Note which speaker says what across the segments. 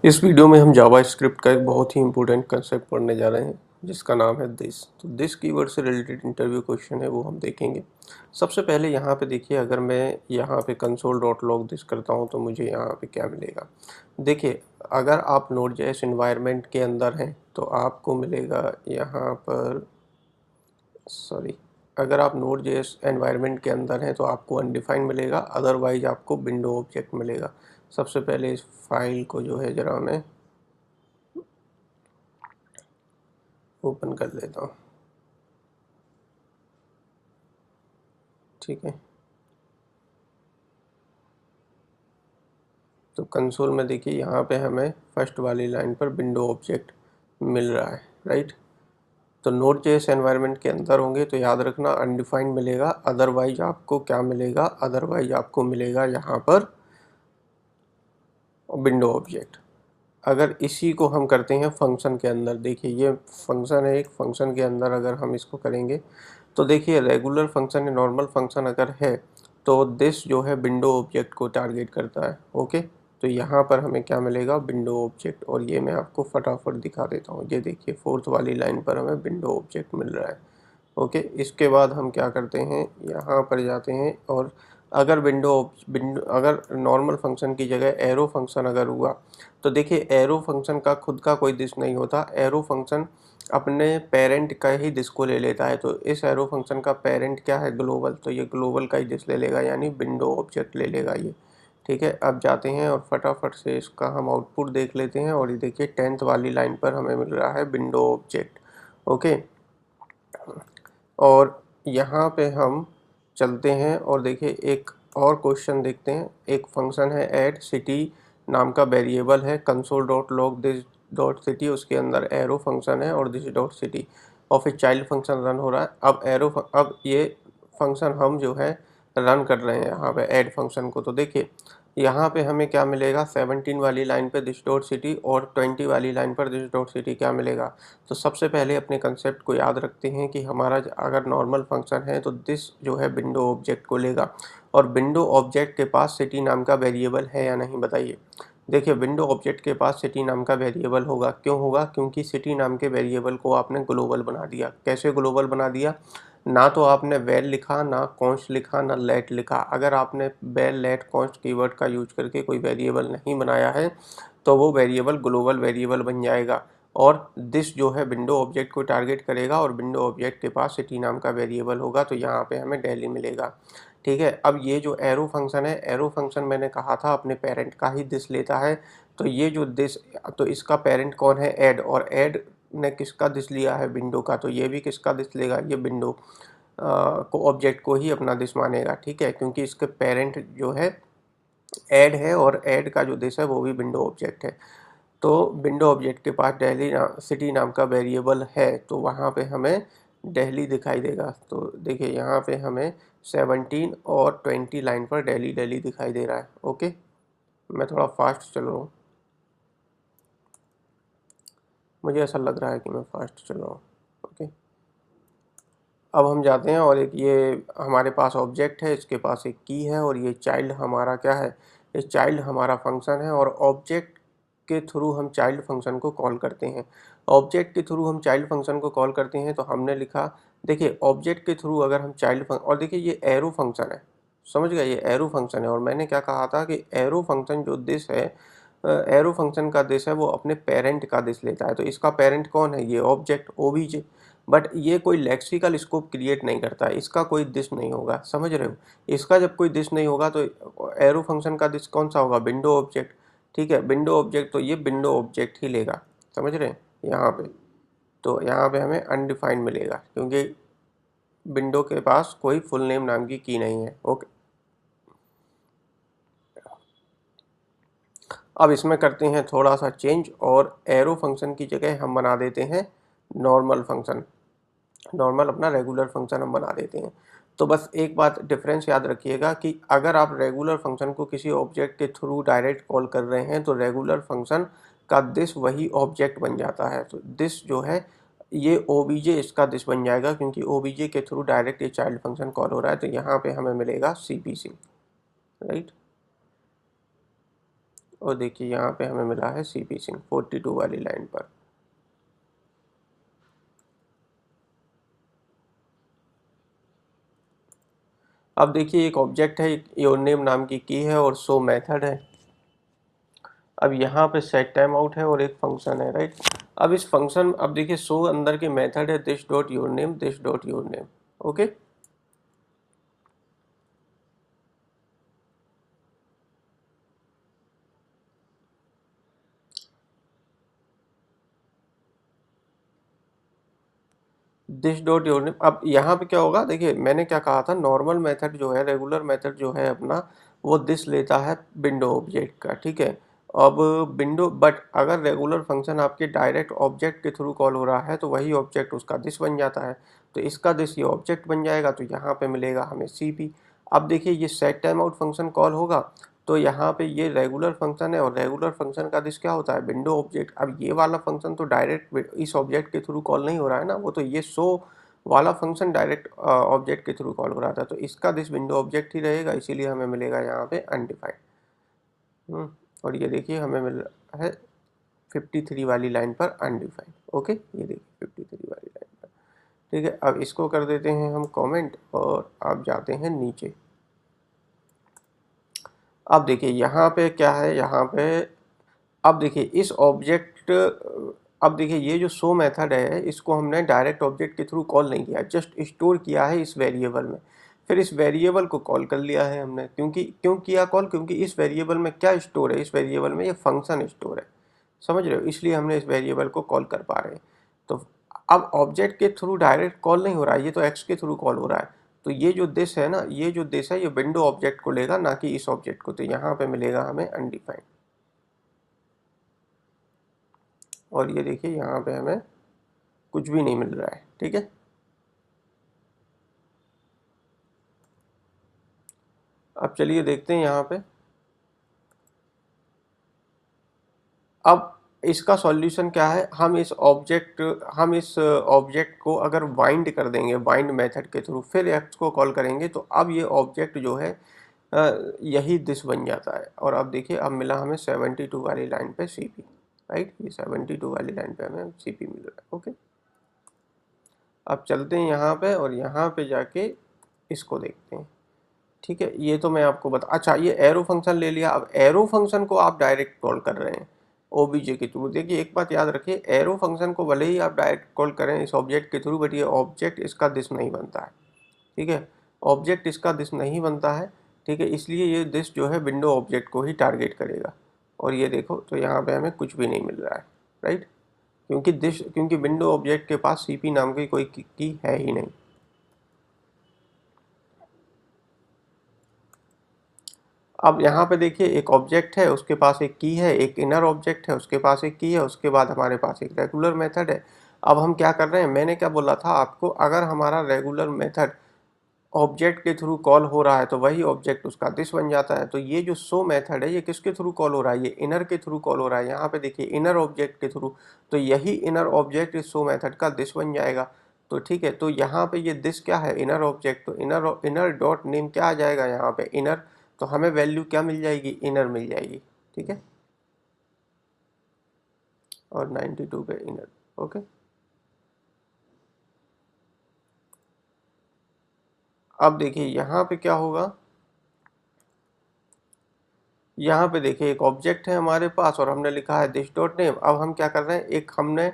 Speaker 1: इस वीडियो में हम जावास्क्रिप्ट का एक बहुत ही इंपॉर्टेंट कंसेप्ट पढ़ने जा रहे हैं जिसका नाम है दिस। तो दिस कीवर्ड से रिलेटेड इंटरव्यू क्वेश्चन है वो हम देखेंगे। सबसे पहले यहाँ पे देखिए, अगर मैं यहाँ पे console.log दिस करता हूँ तो मुझे यहाँ पे क्या मिलेगा। देखिए, अगर आप Node.js एनवायरनमेंट के अंदर हैं तो आपको मिलेगा यहाँ पर, सॉरी, अगर आप Node.js एनवायरनमेंट के अंदर हैं तो आपको अनडिफाइंड मिलेगा, अदरवाइज आपको विंडो ऑब्जेक्ट मिलेगा। सबसे पहले इस फाइल को जो है ज़रा मैं ओपन कर लेता हूँ, ठीक है। तो कंसोल में देखिए, यहाँ पे हमें फर्स्ट वाली लाइन पर विंडो ऑब्जेक्ट मिल रहा है, राइट। तो Node.js एनवायरनमेंट के अंदर होंगे तो याद रखना अनडिफाइंड मिलेगा, अदरवाइज आपको क्या मिलेगा, अदरवाइज आपको मिलेगा यहाँ पर विंडो ऑब्जेक्ट। अगर इसी को हम करते हैं फंक्शन के अंदर, देखिए ये फंक्शन है, एक फंक्शन के अंदर अगर हम इसको करेंगे तो देखिए रेगुलर फंक्शन या नॉर्मल फंक्शन अगर है तो दिस जो है विंडो ऑब्जेक्ट को टारगेट करता है, ओके। तो यहाँ पर हमें क्या मिलेगा, विंडो ऑब्जेक्ट। और ये मैं आपको फटाफट दिखा देता हूँ, ये देखिए फोर्थ वाली लाइन पर हमें विंडो ऑब्जेक्ट मिल रहा है, ओके। इसके बाद हम क्या करते हैं, यहाँ पर जाते हैं और अगर विंडो अगर नॉर्मल फंक्शन की जगह एरो फंक्शन अगर हुआ तो देखिए एरो फंक्शन का खुद का कोई दिस नहीं होता, एरो फंक्शन अपने पेरेंट का ही दिस को ले लेता है। तो इस एरो फंक्शन का पेरेंट क्या है, ग्लोबल, तो ये ग्लोबल का ही दिस ले लेगा, यानी विंडो ऑब्जेक्ट ले लेगा ये, ठीक है। अब जाते हैं और फटाफट से इसका हम आउटपुट देख लेते हैं। और ये देखिए 10th वाली लाइन पर हमें मिल रहा है विंडो ऑब्जेक्ट, ओके। और यहाँ पे हम चलते हैं और देखिए एक और क्वेश्चन देखते हैं। एक फंक्शन है ऐड सिटी नाम का वेरिएबल है, console.log दिस डॉट सिटी, उसके अंदर एरो फंक्शन है और दिस डॉट सिटी और फिर चाइल्ड फंक्शन रन हो रहा है। अब ये फंक्शन हम जो है रन कर रहे हैं यहाँ पे ऐड फंक्शन को। तो देखिए यहाँ पे हमें क्या मिलेगा, 17 वाली लाइन पे दिस डॉट सिटी और 20 वाली लाइन पर दिस डॉट सिटी क्या मिलेगा। तो सबसे पहले अपने कंसेप्ट को याद रखते हैं कि हमारा अगर नॉर्मल फंक्शन है तो दिस जो है विंडो ऑब्जेक्ट को लेगा। और विंडो ऑब्जेक्ट के पास सिटी नाम का वेरिएबल है या नहीं, बताइए। देखिए विंडो ऑब्जेक्ट के पास सिटी नाम का वेरिएबल होगा, क्यों होगा, क्योंकि सिटी नाम के वेरिएबल को आपने ग्लोबल बना दिया। कैसे ग्लोबल बना दिया, ना तो आपने वेल लिखा, ना कॉन्स्ट लिखा, ना लेट लिखा। अगर आपने वेल लेट कॉन्स्ट कीवर्ड का यूज करके कोई वेरिएबल नहीं बनाया है तो वो वेरिएबल ग्लोबल वेरिएबल बन जाएगा। और दिस जो है विंडो ऑब्जेक्ट को टारगेट करेगा और विंडो ऑब्जेक्ट के पास सिटी नाम का वेरिएबल होगा, तो यहाँ पे हमें दिल्ली मिलेगा, ठीक है। अब ये जो एरो फंक्शन है, एरो फंक्शन मैंने कहा था अपने पेरेंट का ही दिस लेता है। तो ये जो दिस, तो इसका पेरेंट कौन है, ऐड, और ऐड ने किसका दिस लिया है, विंडो का, तो ये भी किसका दिस लेगा, ये विंडो को ऑब्जेक्ट को ही अपना दिस मानेगा, ठीक है, क्योंकि इसके पेरेंट जो है ऐड है और ऐड का जो दिस है वो भी विंडो ऑब्जेक्ट है। तो विंडो ऑब्जेक्ट के पास सिटी नाम का वेरिएबल है तो वहाँ पे हमें दिल्ली दिखाई देगा। तो देखिए यहाँ पे हमें 17 और 20 लाइन पर दिल्ली दिखाई दे रहा है, ओके। मैं थोड़ा फास्ट चल रहा हूँ, मुझे ऐसा लग रहा है कि मैं फास्ट चल रहा हूँ, ओके। अब हम जाते हैं और एक ये हमारे पास ऑब्जेक्ट है, इसके पास एक की है और ये चाइल्ड हमारा क्या है, ये चाइल्ड हमारा फंक्शन है। और ऑब्जेक्ट के थ्रू हम चाइल्ड फंक्शन को कॉल करते हैं। ऑब्जेक्ट के थ्रू हम चाइल्ड फंक्शन को कॉल करते हैं तो हमने लिखा, देखिए ऑब्जेक्ट के थ्रू अगर हम चाइल्ड फंक्शन, और देखिए ये एरो फंक्शन है, समझ गए, ये एरो फंक्शन है। और मैंने क्या कहा था कि एरो फंक्शन जो दिस है, एरो फंक्शन का दिस है वो अपने पेरेंट का दिस लेता है। तो इसका पेरेंट कौन है, ये ऑब्जेक्ट ओबीजे। बट ये कोई लेक्सिकल स्कोप क्रिएट नहीं करता है, इसका कोई दिस नहीं होगा, समझ रहे हो। इसका जब कोई दिस नहीं होगा तो एरो फंक्शन का दिस कौन सा होगा, विंडो ऑब्जेक्ट, ठीक है, विंडो ऑब्जेक्ट। तो ये विंडो ऑब्जेक्ट ही लेगा, समझ रहे हैं यहाँ पे। तो यहाँ पे हमें अनडिफाइंड मिलेगा क्योंकि विंडो के पास कोई फुल नेम नाम की नहीं है, ओके। अब इसमें करते हैं थोड़ा सा चेंज और एरो फंक्शन की जगह हम बना देते हैं नॉर्मल फंक्शन, नॉर्मल अपना रेगुलर फंक्शन हम बना देते हैं। तो बस एक बात डिफरेंस याद रखिएगा कि अगर आप रेगुलर फंक्शन को किसी ऑब्जेक्ट के थ्रू डायरेक्ट कॉल कर रहे हैं तो रेगुलर फंक्शन का दिस वही ऑब्जेक्ट बन जाता है। तो दिस जो है ये ओबीजे इसका दिस बन जाएगा क्योंकि ओबीजे के थ्रू डायरेक्ट ये चाइल्ड फंक्शन कॉल हो रहा है। तो यहाँ पे हमें मिलेगा सीपीसी, राइट, और देखिए यहाँ पे हमें मिला है सीपी सिंह 42 वाली लाइन पर। अब देखिए एक ऑब्जेक्ट है, योर नेम नाम की है और शो मेथड है। अब यहाँ पे सेट टाइम आउट है और एक फंक्शन है, राइट। अब इस फंक्शन, अब देखिए शो अंदर के मेथड है this dot your name, this dot your name. Okay, this dot your name. अब यहाँ पे क्या होगा, देखिए मैंने क्या कहा था, नॉर्मल मेथड जो है, रेगुलर मेथड जो है अपना, वो दिस लेता है विंडो ऑब्जेक्ट का, ठीक है। अब विंडो, बट अगर रेगुलर फंक्शन आपके डायरेक्ट ऑब्जेक्ट के थ्रू कॉल हो रहा है तो वही ऑब्जेक्ट उसका दिस बन जाता है। तो इसका दिस ये ऑब्जेक्ट बन जाएगा, तो यहाँ पे मिलेगा हमें सीपी। अब देखिए ये set time out function call होगा तो यहाँ पे ये रेगुलर फंक्शन है और रेगुलर फंक्शन का दिस क्या होता है, विंडो ऑब्जेक्ट। अब ये वाला फंक्शन तो डायरेक्ट इस ऑब्जेक्ट के थ्रू कॉल नहीं हो रहा है ना, वो तो ये शो वाला फंक्शन डायरेक्ट ऑब्जेक्ट के थ्रू कॉल हो रहा था, तो इसका दिस विंडो ऑब्जेक्ट ही रहेगा, इसीलिए हमें मिलेगा यहाँ पे अनडिफाइंड। और ये देखिए हमें मिल रहा है 53 वाली लाइन पर अनडिफाइंड। ओके, ये देखिए 53 वाली लाइन पर, ठीक है। अब इसको कर देते हैं हम कमेंट और अब जाते हैं नीचे। अब देखिए यहाँ पे क्या है, यहाँ पे अब देखिए इस ऑब्जेक्ट, अब देखिए ये जो शो मेथड है इसको हमने डायरेक्ट ऑब्जेक्ट के थ्रू कॉल नहीं किया, जस्ट स्टोर किया है इस वेरिएबल में। फिर इस वेरिएबल को कॉल कर लिया है हमने, क्योंकि क्यों किया कॉल, क्योंकि इस वेरिएबल में क्या स्टोर है, इस वेरिएबल में ये फंक्शन स्टोर है, समझ रहे हो, इसलिए हमने इस वेरिएबल को कॉल कर पा रहे हैं। तो अब ऑब्जेक्ट के थ्रू डायरेक्ट कॉल नहीं हो रहा है, ये तो एक्स के थ्रू कॉल हो रहा है। तो ये जो दिस है ना, ये जो दिस है ये विंडो ऑब्जेक्ट को लेगा, ना कि इस ऑब्जेक्ट को। तो यहाँ पे मिलेगा हमें अनडिफाइंड। और ये देखिए यहाँ पे हमें कुछ भी नहीं मिल रहा है, ठीक है। अब चलिए देखते हैं यहाँ पे। अब इसका सॉल्यूशन क्या है, हम इस ऑब्जेक्ट को अगर बाइंड कर देंगे बाइंड मेथड के थ्रू, फिर एक्स को कॉल करेंगे, तो अब ये ऑब्जेक्ट जो है यही दिस बन जाता है। और अब देखिए अब मिला हमें 72 वाली लाइन पे सीपी, राइट। ये 72 वाली लाइन पे हमें सीपी मिल रहा है। ओके, अब चलते हैं यहाँ पे और यहाँ पे जाके इसको देखते हैं, ठीक है। ये तो मैं आपको बता, अच्छा ये एरो फंक्शन ले लिया। अब एरो फंक्शन को आप डायरेक्ट कॉल कर रहे हैं ओबीजे के थ्रू। देखिए एक बात याद रखिए, एरो फंक्शन को भले ही आप डायरेक्ट कॉल करें इस ऑब्जेक्ट के थ्रू, बट ये ऑब्जेक्ट इसका दिस नहीं बनता है, ठीक है। ऑब्जेक्ट इसका दिस नहीं बनता है, ठीक है, इसलिए ये दिस जो है विंडो ऑब्जेक्ट को ही टारगेट करेगा। और ये देखो तो यहाँ पे हमें कुछ भी नहीं मिल रहा है, राइट, क्योंकि विंडो ऑब्जेक्ट के पास सीपी नाम की कोई की है ही नहीं। अब यहाँ पे देखिए एक ऑब्जेक्ट है, उसके पास एक की है, एक इनर ऑब्जेक्ट है, उसके पास एक की है, उसके बाद हमारे पास एक रेगुलर मेथड है। अब हम क्या कर रहे हैं, मैंने क्या बोला था आपको, अगर हमारा रेगुलर मेथड ऑब्जेक्ट के थ्रू कॉल हो रहा है तो वही ऑब्जेक्ट उसका दिस बन जाता है। तो ये जो शो मेथड है ये किसके थ्रू कॉल हो रहा है, ये इनर के थ्रू कॉल हो रहा है। यहाँ पे देखिए इनर ऑब्जेक्ट के थ्रू, तो यही इनर ऑब्जेक्ट इस शो मेथड का दिस बन जाएगा। तो ठीक है, तो यहाँ पे ये दिस क्या है, इनर ऑब्जेक्ट, तो इनर डॉट नेम क्या आ जाएगा यहाँ पे, इनर। तो हमें वैल्यू क्या मिल जाएगी, इनर मिल जाएगी, ठीक है। और 92 पे इनर। ओके, अब देखिए यहाँ पे क्या होगा, यहाँ पे देखिए एक ऑब्जेक्ट है हमारे पास और हमने लिखा है दिस डॉट नेम। अब हम क्या कर रहे हैं, एक हमने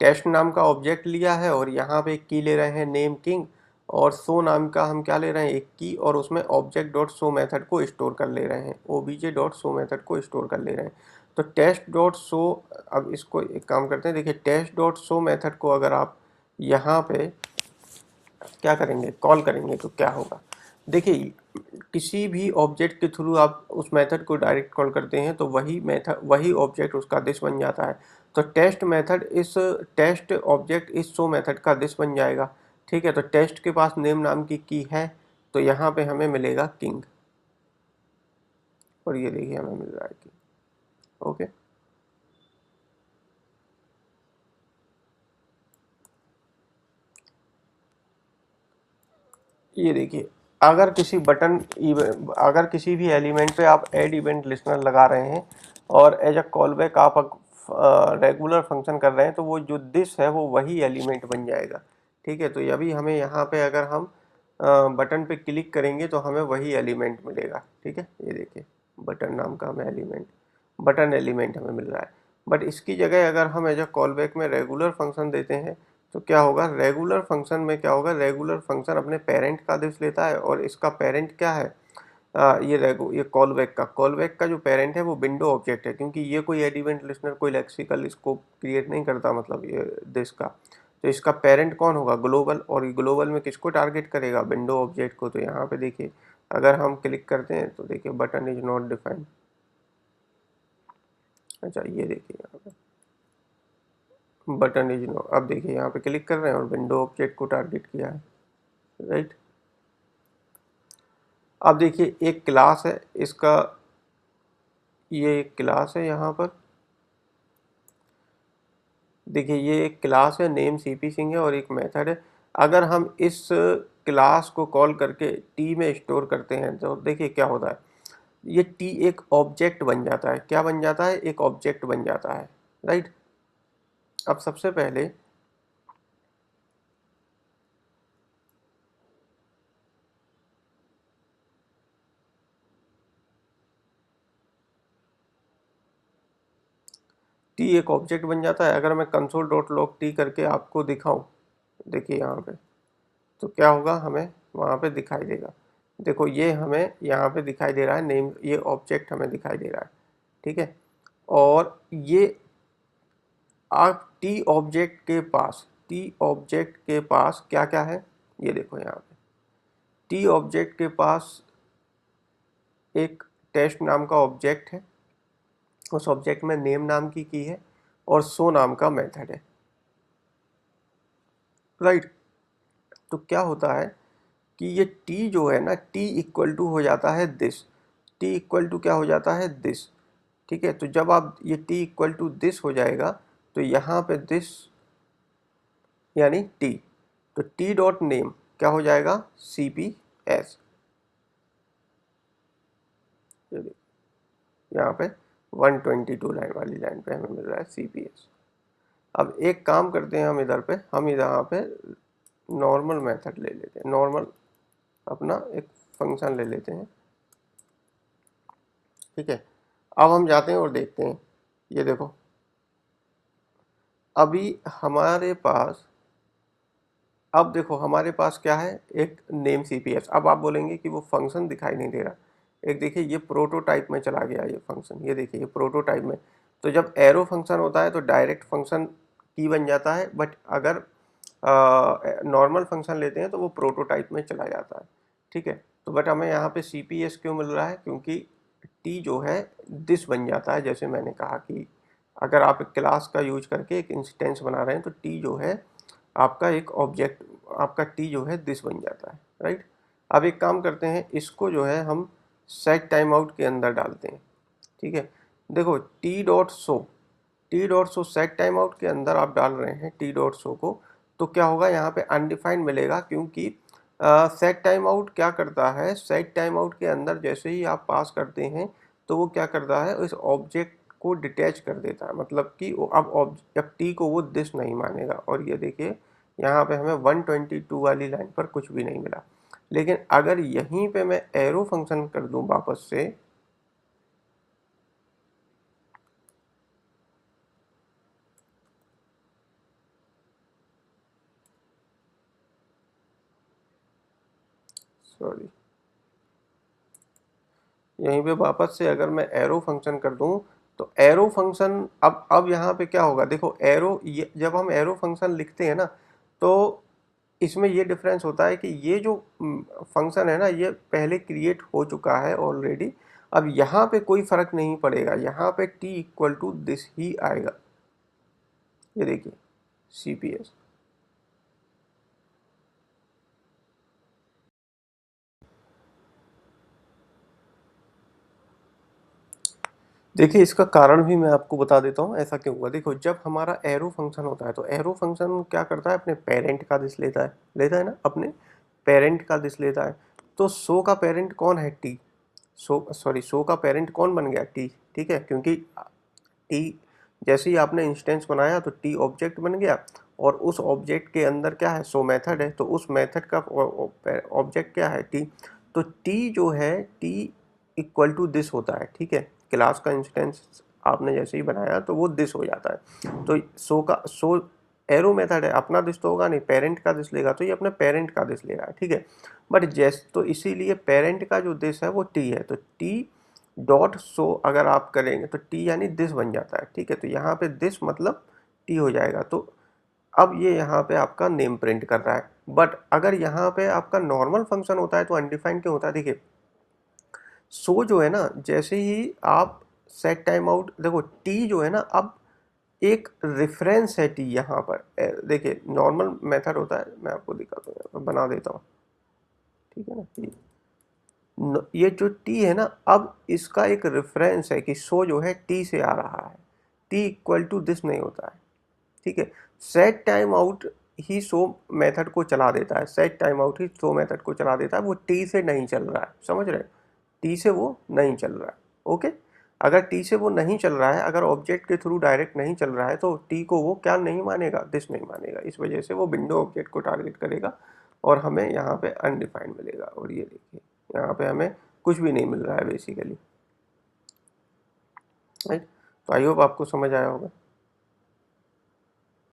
Speaker 1: टेस्ट नाम का ऑब्जेक्ट लिया है और यहाँ पे एक की ले रहे हैं नेम किंग, और शो नाम का हम क्या ले रहे हैं, एक की, और उसमें ऑब्जेक्ट डॉट शो मेथड को स्टोर कर ले रहे हैं, ओबीजे डॉट शो मेथड को स्टोर कर ले रहे हैं। तो टेस्ट डॉट शो, अब इसको एक काम करते हैं, देखिए टेस्ट डॉट शो मेथड को अगर आप यहाँ पे क्या करेंगे, कॉल करेंगे, तो क्या होगा, देखिए किसी भी ऑब्जेक्ट के थ्रू आप उस मेथड को डायरेक्ट कॉल करते हैं तो वही मेथड, वही ऑब्जेक्ट उसका दिस बन जाता है। तो टेस्ट मेथड इस टेस्ट ऑब्जेक्ट इस शो मेथड का दिस बन जाएगा, ठीक है। तो टेस्ट के पास नेम नाम की है, तो यहाँ पे हमें मिलेगा किंग, और ये देखिए हमें मिल रहा है किंग। ओके, ये देखिए अगर किसी बटन, अगर किसी भी एलिमेंट पे आप ऐड इवेंट लिस्टनर लगा रहे हैं और एज अ कॉल बैक आप रेगुलर फंक्शन कर रहे हैं, तो वो जो दिस है वो वही एलिमेंट बन जाएगा। ठीक है, तो अभी हमें यहाँ पे अगर हम बटन पे क्लिक करेंगे तो हमें वही एलिमेंट मिलेगा। ठीक है, ये देखिए बटन नाम का हमें एलिमेंट, बटन एलिमेंट हमें मिल रहा है। बट इसकी जगह अगर हम एज अ कॉल बैक में रेगुलर फंक्शन देते हैं तो क्या होगा, रेगुलर फंक्शन में क्या होगा, रेगुलर फंक्शन अपने पेरेंट का आदेश लेता है और इसका पेरेंट क्या है, ये कॉल बैक का जो पेरेंट है वो विंडो ऑब्जेक्ट है, क्योंकि ये कोई एलिमेंट लिस्टनर कोई लेक्सिकल स्कोप क्रिएट नहीं करता, मतलब ये दिस का। तो इसका पेरेंट कौन होगा, ग्लोबल, और ग्लोबल में किसको टारगेट करेगा, विंडो ऑब्जेक्ट को। तो यहाँ पे देखिए अगर हम क्लिक करते हैं तो देखिए बटन इज नॉट डिफाइंड। अच्छा ये देखिए यहाँ पे बटन इज नॉट, अब देखिए यहाँ पे क्लिक कर रहे हैं और विंडो ऑब्जेक्ट को टारगेट किया है, राइट। अब देखिए एक क्लास है इसका, ये एक क्लास है यहाँ पर, देखिए ये एक क्लास है नेम सीपी सिंह है और एक मेथड है। अगर हम इस क्लास को कॉल करके टी में स्टोर करते हैं तो देखिए क्या होता है, ये टी एक ऑब्जेक्ट बन जाता है। क्या बन जाता है, एक ऑब्जेक्ट बन जाता है, राइट। अब सबसे पहले टी एक ऑब्जेक्ट बन जाता है। अगर मैं कंसोल डॉट लॉग टी करके आपको दिखाऊं, देखिए यहाँ पे, तो क्या होगा, हमें वहाँ पे दिखाई देगा। देखो ये हमें यहाँ पे दिखाई दे रहा है नेम, ये ऑब्जेक्ट हमें दिखाई दे रहा है। ठीक है, और ये आप टी ऑब्जेक्ट के पास क्या क्या है, ये देखो यहाँ पे टी ऑब्जेक्ट के पास एक टेस्ट नाम का ऑब्जेक्ट है, उस ऑब्जेक्ट में नेम नाम की है और शो नाम का मेथड है, राइट। तो क्या होता है कि ये टी जो है ना, टी इक्वल टू हो जाता है दिस, टी इक्वल टू क्या हो जाता है, दिस। ठीक है, तो जब आप ये टी इक्वल टू दिस हो जाएगा तो यहाँ पे दिस यानी टी, तो टी डॉट नेम क्या हो जाएगा, सी पी एस। यहाँ पे 122 लाइन वाली लाइन पे हमें मिल रहा है सी पी एस। अब एक काम करते हैं, हम इधर पे, हम यहाँ पे नॉर्मल मेथड ले लेते हैं, नॉर्मल अपना एक फंक्शन ले लेते हैं। ठीक है, अब हम जाते हैं और देखते हैं, ये देखो अभी हमारे पास, अब देखो हमारे पास क्या है, एक नेम सीपीएस। अब आप बोलेंगे कि वो फंक्शन दिखाई नहीं दे रहा, एक देखिए ये प्रोटोटाइप में चला गया ये फंक्शन, ये देखिए ये प्रोटोटाइप में। तो जब एरो फंक्शन होता है तो डायरेक्ट फंक्शन की बन जाता है, बट अगर नॉर्मल फंक्शन लेते हैं तो वो प्रोटोटाइप में चला जाता है। ठीक है, तो बट हमें यहाँ पे सीपीएस क्यों मिल रहा है, क्योंकि टी जो है दिस बन जाता है। जैसे मैंने कहा कि अगर आप एक क्लास का यूज करके एक इंस्टेंस बना रहे हैं तो टी जो है आपका एक ऑब्जेक्ट, आपका टी जो है दिस बन जाता है, राइट। अब एक काम करते हैं, इसको जो है हम सेट टाइम आउट के अंदर डालते हैं। ठीक है, देखो T dot show set time out के अंदर आप डाल रहे हैं टी डॉट शो को, तो क्या होगा, यहाँ पे अनडिफाइंड मिलेगा, क्योंकि सेट टाइम आउट क्या करता है, सेट टाइम आउट के अंदर जैसे ही आप पास करते हैं तो वो क्या करता है, उस ऑब्जेक्ट को डिटैच कर देता है, मतलब कि वो अब टी को वो दिस नहीं मानेगा। और ये देखिए यहाँ पे हमें 122 वाली लाइन पर कुछ भी नहीं मिला। लेकिन अगर यहीं पे मैं एरो फंक्शन कर दूं वापस से, सॉरी, यहीं पे वापस से अगर मैं एरो फंक्शन कर दूं तो एरो फंक्शन, अब यहाँ पे क्या होगा, देखो एरो, ये जब हम एरो फंक्शन लिखते हैं ना, तो इसमें ये डिफरेंस होता है कि ये जो फंक्शन है ना, ये पहले क्रिएट हो चुका है ऑलरेडी। अब यहाँ पे कोई फर्क नहीं पड़ेगा, यहाँ पे टी इक्वल टू दिस ही आएगा, ये देखिए सी पी एस। देखिए इसका कारण भी मैं आपको बता देता हूँ ऐसा क्यों हुआ। देखो जब हमारा एरो फंक्शन होता है तो एरो फंक्शन क्या करता है, अपने पेरेंट का दिस लेता है ना, अपने पेरेंट का दिस लेता है। तो शो का पेरेंट कौन है, टी। सो का पेरेंट कौन बन गया, टी, ठीक है, क्योंकि टी जैसे ही आपने इंस्टेंस बनाया तो टी ऑब्जेक्ट बन गया, और उस ऑब्जेक्ट के अंदर क्या है, सो मेथड है, तो उस मेथड का ऑब्जेक्ट क्या है, टी। तो टी जो है, टी इक्वल टू दिस होता है, ठीक है, क्लास का इंस्टेंस आपने जैसे ही बनाया तो वो दिस हो जाता है। तो सो एरो मेथड है, अपना दिस तो होगा नहीं, पेरेंट का दिस लेगा, तो ये अपने पेरेंट का दिस ले रहा है, ठीक है। बट जैस तो इसीलिए पेरेंट का जो दिस है वो टी है, तो टी डॉट सो अगर आप करेंगे तो टी यानी दिस बन जाता है, ठीक है। तो यहाँ पे दिस मतलब टी हो जाएगा। तो अब ये यहाँ पे आपका नेम प्रिंट कर रहा है। बट अगर यहाँ पे आपका नॉर्मल फंक्शन होता है तो अनडिफाइंड क्यों होता है, देखिए सो जो है ना, जैसे ही आप सेट टाइम आउट, देखो टी जो है ना, अब एक रेफरेंस है टी यहाँ पर, देखिए नॉर्मल मेथड होता है, मैं आपको दिखाता हूँ, यहाँ पर बना देता हूँ, ठीक है ना। ये जो टी है ना, अब इसका एक रेफरेंस है कि सो जो है टी से आ रहा है, टी इक्वल टू दिस नहीं होता है, ठीक है। सेट टाइम आउट ही सो मेथड को चला देता है, सेट टाइम आउट ही सो मेथड को चला देता है, वो टी से नहीं चल रहा है, समझ रहे हैं, टी से वो नहीं चल रहा है, ओके। अगर टी से वो नहीं चल रहा है, अगर ऑब्जेक्ट के थ्रू डायरेक्ट नहीं चल रहा है, तो टी को वो क्या नहीं मानेगा, दिस नहीं मानेगा, इस वजह से वो विंडो ऑब्जेक्ट को टारगेट करेगा और हमें यहाँ पे अनडिफाइंड मिलेगा। और ये देखिए यहाँ पे हमें कुछ भी नहीं मिल रहा है बेसिकली, राइट। तो आई होप आपको समझ आया होगा।